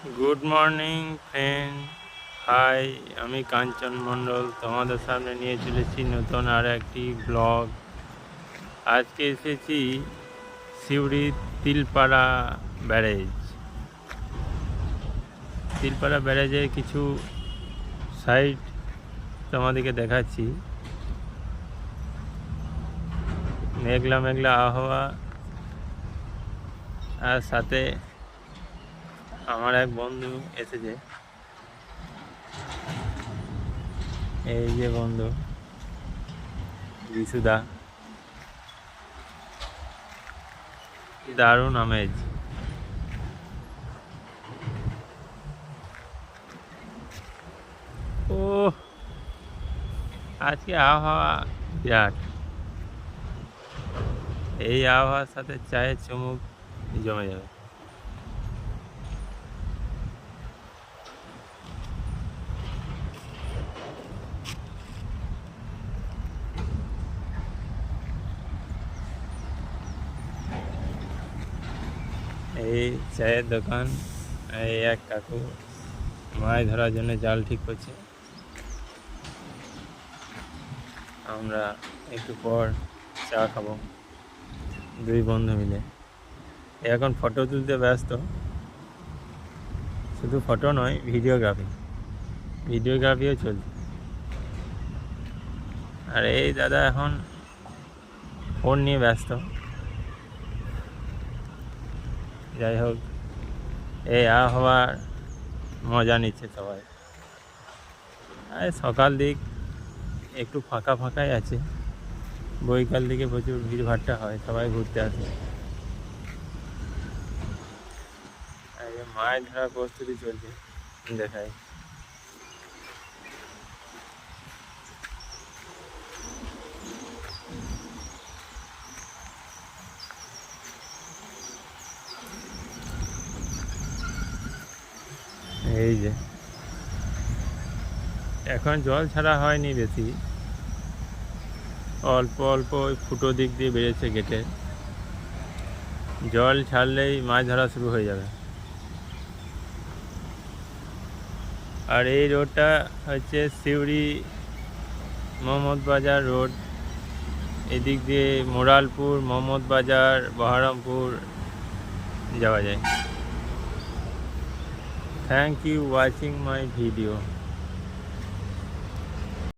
Good morning friend. High, আমি কাঞ্চন মণ্ডল তোমাদের সামনে নিয়ে চলেছি নতুন আর একটি ব্লগ। আজকে এসেছি সিউড়ি তিলপাড়া ব্যারেজ। তিলপাড়া ব্যারেজের কিছু সাইড তোমাদেরকে দেখাচ্ছি। মেঘলা মেঘলা আবহাওয়া, আর সাথে আমার এক বন্ধু এসেছে। এই যে বন্ধু বিশুদা, দারুণ আমেজ। ও, আজকে আবহাওয়া বিরাট। এই আবহাওয়ার সাথে চায়ের চুমুক জমে যাবে। এই চায়ের দোকান, এই এক কাকু মাছ ধরার জন্য জাল ঠিক করছে। আমরা একটু পর চা খাবো দুই বন্ধু মিলে। এখন ফটো তুলতে ব্যস্ত, শুধু ফটো নয়, ভিডিওগ্রাফিও চলছে। আর এই দাদা এখন ফোন নিয়ে ব্যস্ত। যাই হোক, এই আবহাওয়ার মজা নিচ্ছে সবাই। আর সকাল দিক একটু ফাঁকা ফাঁকাই আছে, বৈকাল দিকে প্রচুর ভিড়ভাট্টা হয়, সবাই ঘুরতে আসে। আর মাছ ধরার প্রস্তুতি চলছে, দেখাই। এই যে এখন জল ছাড়া হয়নি বেশি, অল্প অল্প ওই ফুটো দিক দিয়ে বেড়েছে গেটে। জল ছাড়লেই মাছ ধরা শুরু হয়ে যাবে। আর এই রোডটা হচ্ছে সিউড়ি মোহাম্মদ বাজার রোড। এদিক দিয়ে মোরালপুর, মোহাম্মদ বাজার, বহরমপুর যাওয়া যায়। Thank you watching my video.